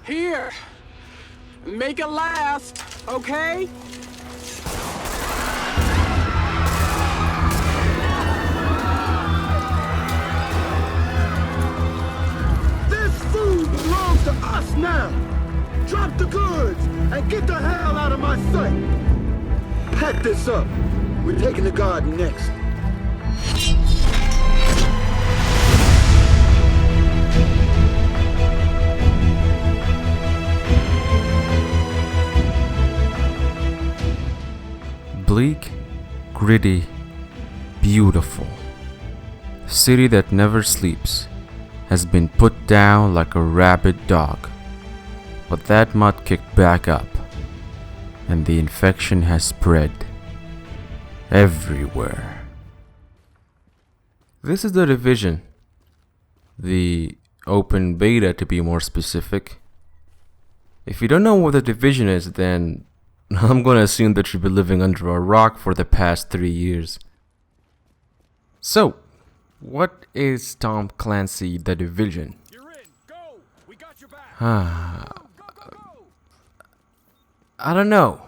Here. Make it last, okay? This food belongs to us now. Drop the goods and get the hell out of my sight. Pack this up. We're taking the garden next. Bleak, gritty, beautiful. City that never sleeps has been put down like a rabid dog. But that mud kicked back up, and the infection has spread everywhere. This is the Division, the open beta to be more specific. If you don't know what the Division is, then I'm gonna assume that you've been living under a rock for the past 3 years. So, what is Tom Clancy The Division? You're in. Go. We got your back. I don't know.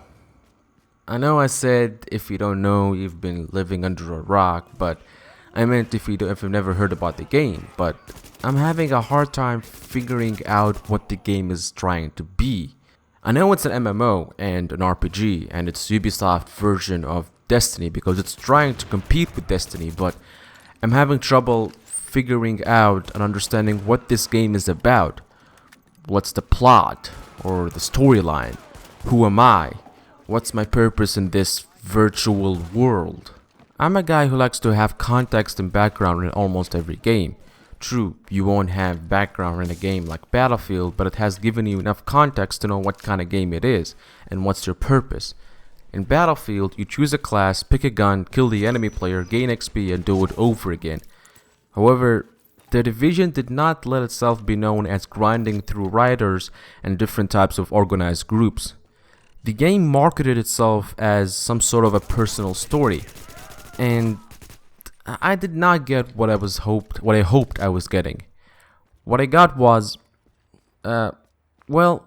I know I said if you don't know, you've been living under a rock, but I meant if you've never heard about the game. But I'm having a hard time figuring out what the game is trying to be. I know it's an MMO and an RPG, and it's Ubisoft version of Destiny because it's trying to compete with Destiny, but I'm having trouble figuring out and understanding what this game is about. What's the plot or the storyline? Who am I? What's my purpose in this virtual world? I'm a guy who likes to have context and background in almost every game. True, you won't have background in a game like Battlefield, but it has given you enough context to know what kind of game it is and what's your purpose. In Battlefield, you choose a class, pick a gun, kill the enemy player, gain XP, and do it over again. However, the Division did not let itself be known as grinding through riders and different types of organized groups. The game marketed itself as some sort of a personal story, and I did not get what I hoped I was getting. What I got was, well,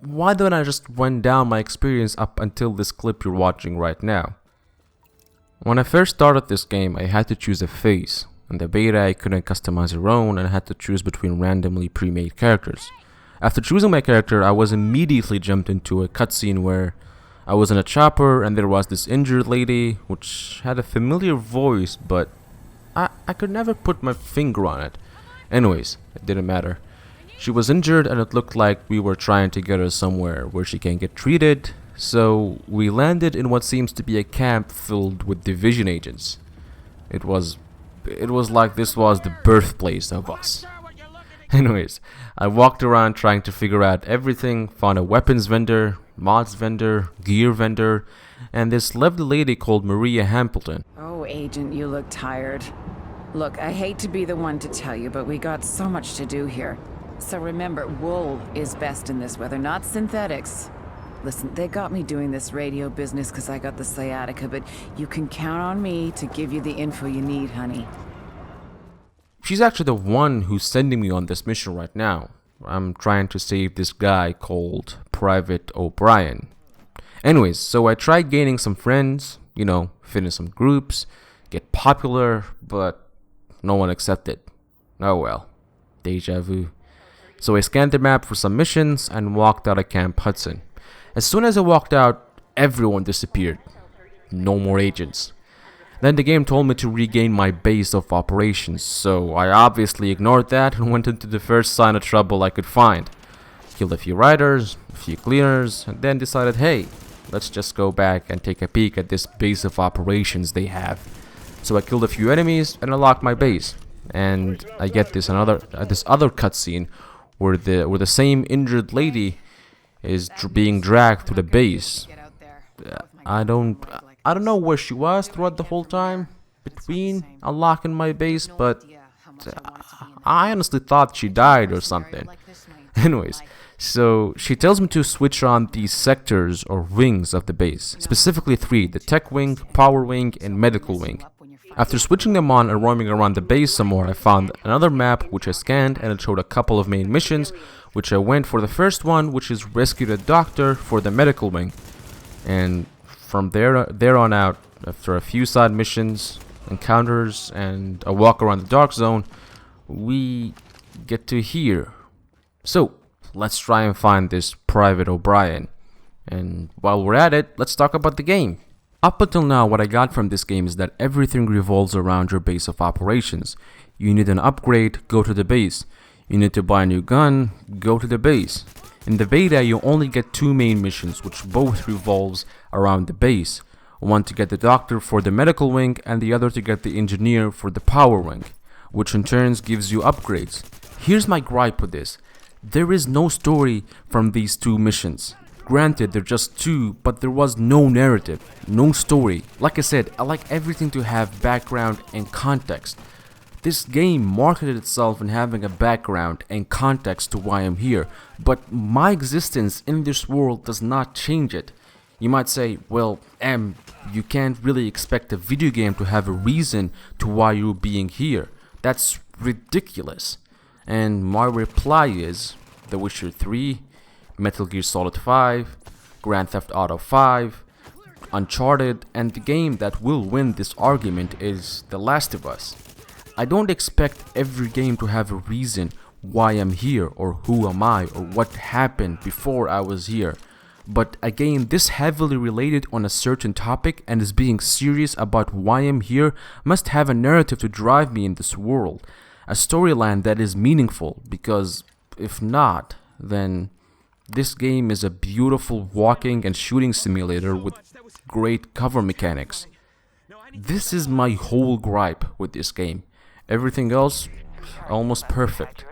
why don't I just run down my experience up until this clip you're watching right now? When I first started this game, I had to choose a face. In the beta, I couldn't customize your own and I had to choose between randomly pre-made characters. After choosing my character, I was immediately jumped into a cutscene where I was in a chopper and there was this injured lady which had a familiar voice, but I could never put my finger on it. Anyways, it didn't matter. She was injured and it looked like we were trying to get her somewhere where she can get treated, so we landed in what seems to be a camp filled with Division agents. It was like this was the birthplace of us. Anyways, I walked around trying to figure out everything, found a weapons vendor, mods vendor, gear vendor, and this lovely lady called Maria Hampleton. Oh, Agent, you look tired. Look, I hate to be the one to tell you, but we got so much to do here. So remember, wool is best in this weather, not synthetics. Listen, they got me doing this radio business because I got the sciatica, but you can count on me to give you the info you need, honey. She's actually the one who's sending me on this mission right now. I'm trying to save this guy called Private O'Brien. Anyways, so I tried gaining some friends, fit in some groups, get popular, but no one accepted. Oh well, deja vu. So I scanned the map for some missions and walked out of Camp Hudson. As soon as I walked out, everyone disappeared. No more agents. Then the game told me to regain my base of operations, so I obviously ignored that and went into the first sign of trouble I could find. Killed a few riders, a few cleaners, and then decided, hey, let's just go back and take a peek at this base of operations they have. So I killed a few enemies and unlocked my base. And I get this other cutscene where the same injured lady is being dragged to the base. I don't know where she was throughout the whole time between unlocking my base, but I honestly thought she died or something. Anyways, so she tells me to switch on these sectors or wings of the base, specifically 3, the tech wing, power wing, and medical wing. After switching them on and roaming around the base some more, I found another map which I scanned, and it showed a couple of main missions, which I went for the first one, which is rescue the doctor for the medical wing. And from there on out, after a few side missions, encounters, and a walk around the dark zone, we get to here. So let's try and find this Private O'Brien. And while we're at it, let's talk about the game. Up until now, what I got from this game is that everything revolves around your base of operations. You need an upgrade, go to the base. You need to buy a new gun, go to the base. In the beta, you only get two main missions, which both revolves around the base. One to get the doctor for the medical wing, and the other to get the engineer for the power wing, which in turn gives you upgrades. Here's my gripe with this. There is no story from these two missions. Granted, they're just two, but there was no narrative, no story. Like I said, I like everything to have background and context. This game marketed itself in having a background and context to why I'm here, but my existence in this world does not change it. You might say, well, you can't really expect a video game to have a reason to why you're being here. That's ridiculous. And my reply is The Witcher 3, Metal Gear Solid 5, Grand Theft Auto 5, Uncharted, and the game that will win this argument is The Last of Us. I don't expect every game to have a reason why I'm here, or who am I, or what happened before I was here. But a game this heavily related on a certain topic and is being serious about why I'm here must have a narrative to drive me in this world. A storyline that is meaningful, because if not, then this game is a beautiful walking and shooting simulator with great cover mechanics. This is my whole gripe with this game. Everything else, almost perfect.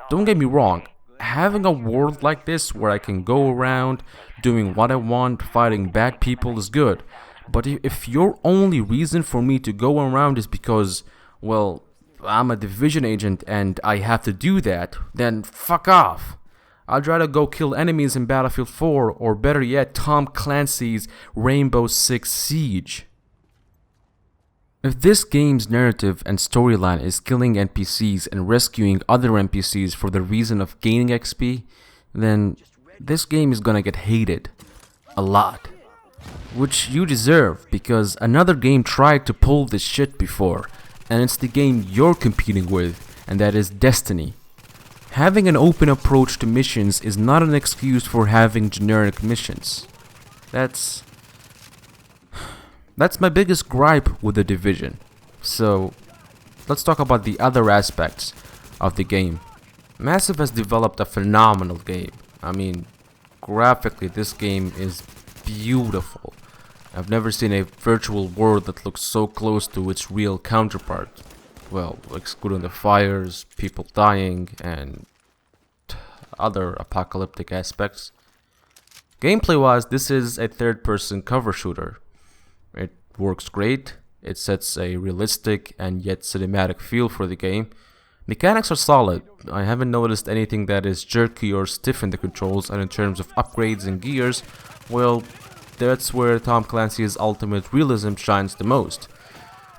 Don't get me wrong, having a world like this where I can go around doing what I want, fighting bad people is good. But if your only reason for me to go around is because, well, I'm a division agent and I have to do that, then fuck off. I'd rather go kill enemies in Battlefield 4, or better yet, Tom Clancy's Rainbow Six Siege. If this game's narrative and storyline is killing NPCs and rescuing other NPCs for the reason of gaining XP, then this game is gonna get hated. A lot. Which you deserve, because another game tried to pull this shit before, and it's the game you're competing with, and that is Destiny. Having an open approach to missions is not an excuse for having generic missions. That's my biggest gripe with The Division. So, let's talk about the other aspects of the game. Massive has developed a phenomenal game. I mean, graphically this game is beautiful. I've never seen a virtual world that looks so close to its real counterpart. Well, excluding the fires, people dying, and other apocalyptic aspects. Gameplay-wise, this is a third-person cover shooter. It works great. It sets a realistic and yet cinematic feel for the game. Mechanics are solid. I haven't noticed anything that is jerky or stiff in the controls, and in terms of upgrades and gears, well, that's where Tom Clancy's ultimate realism shines the most.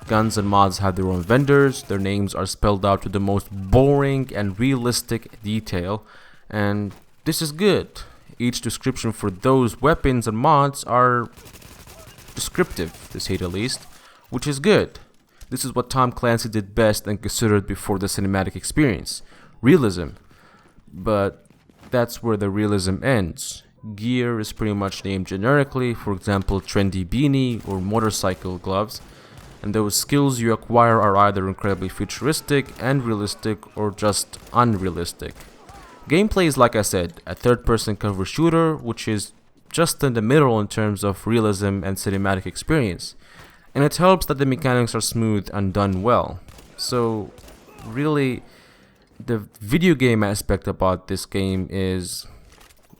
Guns and mods have their own vendors, their names are spelled out to the most boring and realistic detail, and this is good. Each description for those weapons and mods are descriptive, to say the least, which is good. This is what Tom Clancy did best and considered before the cinematic experience. Realism. But that's where the realism ends. Gear is pretty much named generically, for example, trendy beanie or motorcycle gloves, and those skills you acquire are either incredibly futuristic and realistic or just unrealistic. Gameplay is, like I said, a third-person cover shooter, which is just in the middle in terms of realism and cinematic experience. And it helps that the mechanics are smooth and done well. So, really, the video game aspect about this game is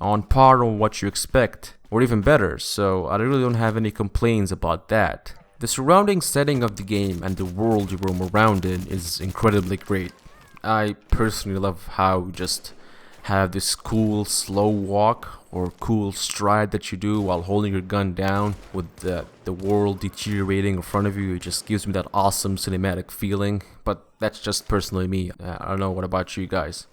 on par on what you expect, or even better, so I really don't have any complaints about that. The surrounding setting of the game and the world you roam around in is incredibly great. I personally love how you just have this cool slow walk or cool stride that you do while holding your gun down with the world deteriorating in front of you. It just gives me that awesome cinematic feeling, but that's just personally me. I don't know what about you guys.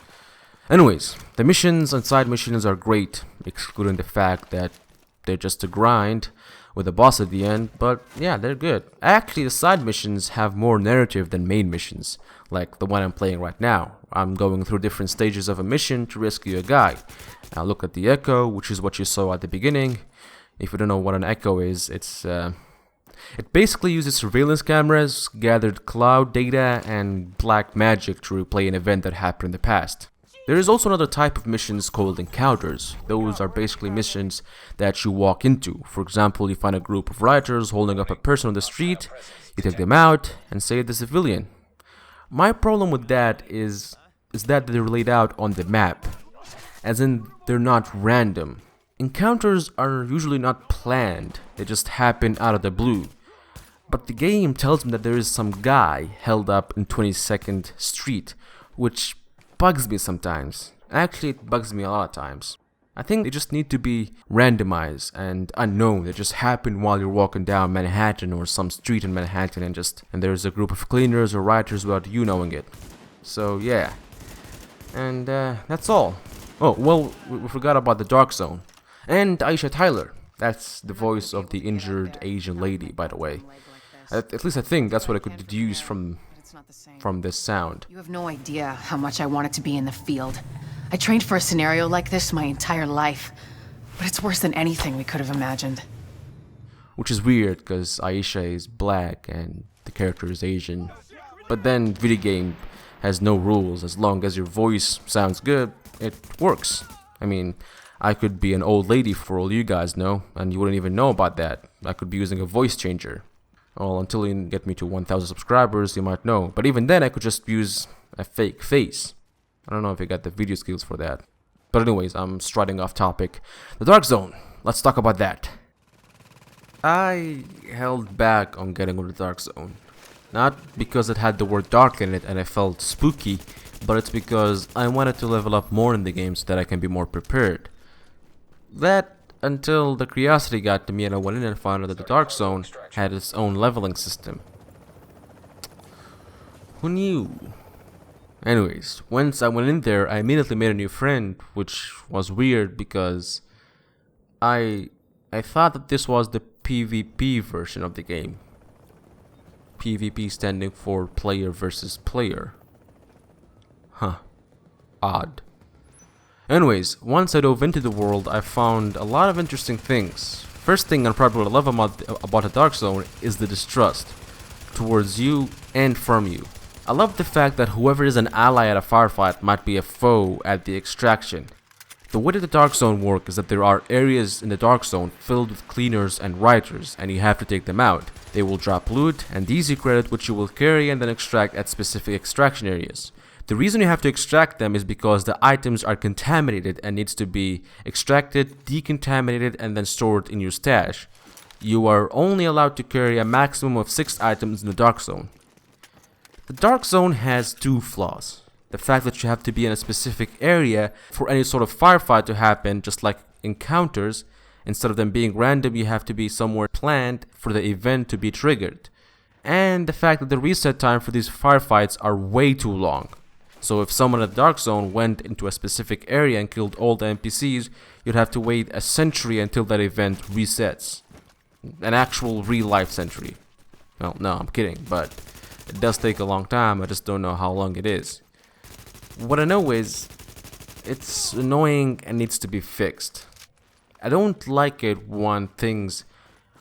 Anyways, the missions and side missions are great, excluding the fact that they're just a grind with a boss at the end, but yeah, they're good. Actually, the side missions have more narrative than main missions, like the one I'm playing right now. I'm going through different stages of a mission to rescue a guy. Now look at the echo, which is what you saw at the beginning. If you don't know what an echo is, it basically uses surveillance cameras, gathered cloud data, and black magic to replay an event that happened in the past. There is also another type of missions called encounters. Those are basically missions that you walk into. For example, you find a group of rioters holding up a person on the street, you take them out and save the civilian. My problem with that is that they're laid out on the map, as in they're not random. Encounters are usually not planned, they just happen out of the blue. But the game tells me that there is some guy held up in 22nd Street, which bugs me sometimes. Actually, it bugs me a lot of times. I think they just need to be randomized and unknown. They just happen while you're walking down Manhattan or some street in Manhattan and there's a group of cleaners or rioters without you knowing it. So yeah. And that's all. Oh, well, we forgot about the Dark Zone. And Aisha Tyler. That's the voice of the injured Asian lady, by the way. At least I think that's what I could deduce from this sound. You have no idea how much I wanted to be in the field. I trained for a scenario like this my entire life, but it's worse than anything we could have imagined. Which is weird, because Aisha is black and the character is Asian. But then video game has no rules. As long as your voice sounds good, it works. I mean, I could be an old lady for all you guys know, and you wouldn't even know about that. I could be using a voice changer. Well, until you get me to 1,000 subscribers, you might know. But even then, I could just use a fake face. I don't know if you got the video skills for that. But anyways, I'm striding off topic. The Dark Zone. Let's talk about that. I held back on getting on the Dark Zone. Not because it had the word dark in it and I felt spooky, but it's because I wanted to level up more in the game so that I can be more prepared. That until the curiosity got to me and I went in and found out that the Dark Zone had its own leveling system. Who knew? Anyways, once I went in there, I immediately made a new friend, which was weird because I thought that this was the PvP version of the game. PvP standing for player versus player. Huh. Odd. Anyways, once I dove into the world, I found a lot of interesting things. First thing I probably love about the Dark Zone is the distrust towards you and from you. I love the fact that whoever is an ally at a firefight might be a foe at the extraction. The way that the Dark Zone works is that there are areas in the Dark Zone filled with cleaners and rioters, and you have to take them out. They will drop loot and easy credit which you will carry and then extract at specific extraction areas. The reason you have to extract them is because the items are contaminated and needs to be extracted, decontaminated, and then stored in your stash. You are only allowed to carry a maximum of 6 items in the Dark Zone. The Dark Zone has 2 flaws. The fact that you have to be in a specific area for any sort of firefight to happen, just like encounters. Instead of them being random, you have to be somewhere planned for the event to be triggered. And the fact that the reset time for these firefights are way too long. So if someone at the Dark Zone went into a specific area and killed all the NPCs, you'd have to wait a century until that event resets. An actual real-life century. Well, no, I'm kidding, but it does take a long time. I just don't know how long it is. What I know is, it's annoying and needs to be fixed. I don't like it when things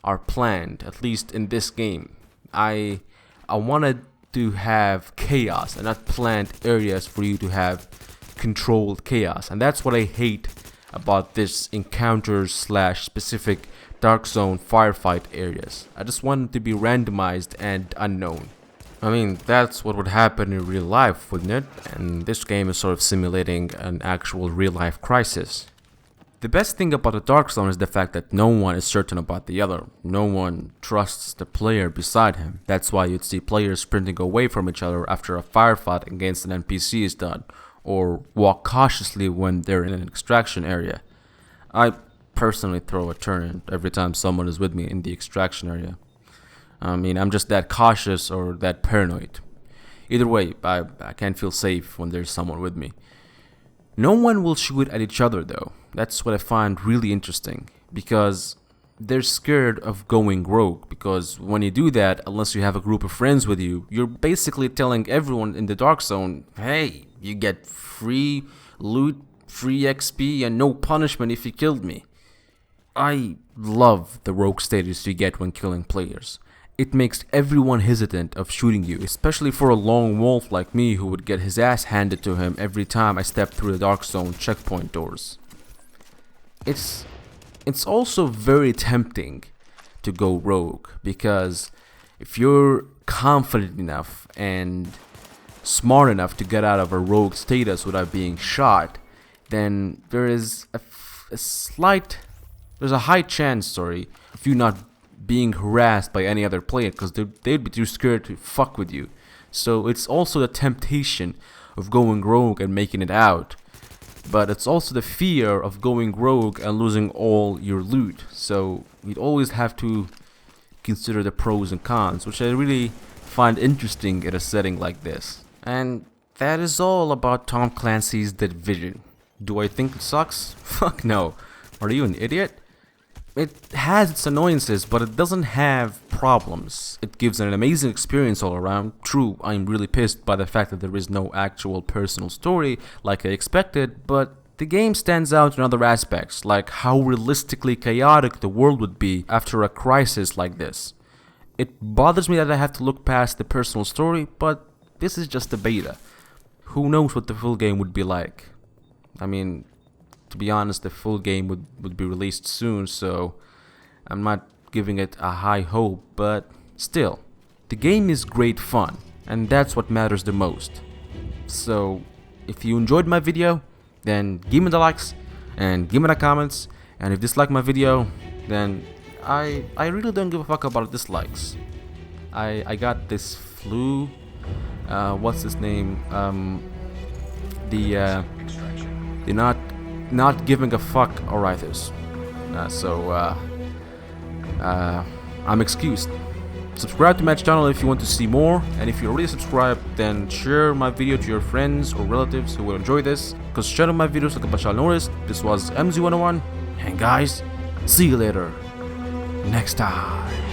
are planned, at least in this game. I wanted to have chaos and not planned areas for you to have controlled chaos, and that's what I hate about this encounters / specific Dark Zone firefight areas. I just want it to be randomized and unknown. I mean, that's what would happen in real life, wouldn't it? And this game is sort of simulating an actual real-life crisis. The best thing about the Dark Zone is the fact that no one is certain about the other. No one trusts the player beside him. That's why you'd see players sprinting away from each other after a firefight against an NPC is done, or walk cautiously when they're in an extraction area. I personally throw a turret every time someone is with me in the extraction area. I mean, I'm just that cautious or that paranoid. Either way, I can't feel safe when there's someone with me. No one will shoot at each other though. That's what I find really interesting, because they're scared of going rogue, because when you do that, unless you have a group of friends with you, you're basically telling everyone in the dark zone, hey, you get free loot, free XP, and no punishment if you killed me. I love the rogue status you get when killing players. It makes everyone hesitant of shooting you, especially for a lone wolf like me who would get his ass handed to him every time I step through the dark zone checkpoint doors. It's also very tempting to go rogue, because if you're confident enough and smart enough to get out of a rogue status without being shot, then there's a high chance, of you not being harassed by any other player, because they'd be too scared to fuck with you. So it's also the temptation of going rogue and making it out, but it's also the fear of going rogue and losing all your loot. So you'd always have to consider the pros and cons, which I really find interesting in a setting like this. And that is all about Tom Clancy's The Division. Do I think it sucks? Fuck no. Are you an idiot? It has its annoyances, but it doesn't have problems. It gives an amazing experience all around. True, I'm really pissed by the fact that there is no actual personal story like I expected, but the game stands out in other aspects, like how realistically chaotic the world would be after a crisis like this. It bothers me that I have to look past the personal story, but this is just the beta. Who knows what the full game would be like? I mean, to be honest, the full game would be released soon, so I'm not giving it a high hope, but still, the game is great fun, and that's what matters the most. So, if you enjoyed my video, then give me the likes, and give me the comments, and if you dislike my video, then I really don't give a fuck about dislikes. I got this flu, what's his name, the not giving a fuck arthritis. I'm excused. Subscribe to my channel if you want to see more, and if you're already subscribed, then share my video to your friends or relatives who will enjoy this, because sharing my videos like a Bashal noticed. This was MZ101, and guys, see you later next time.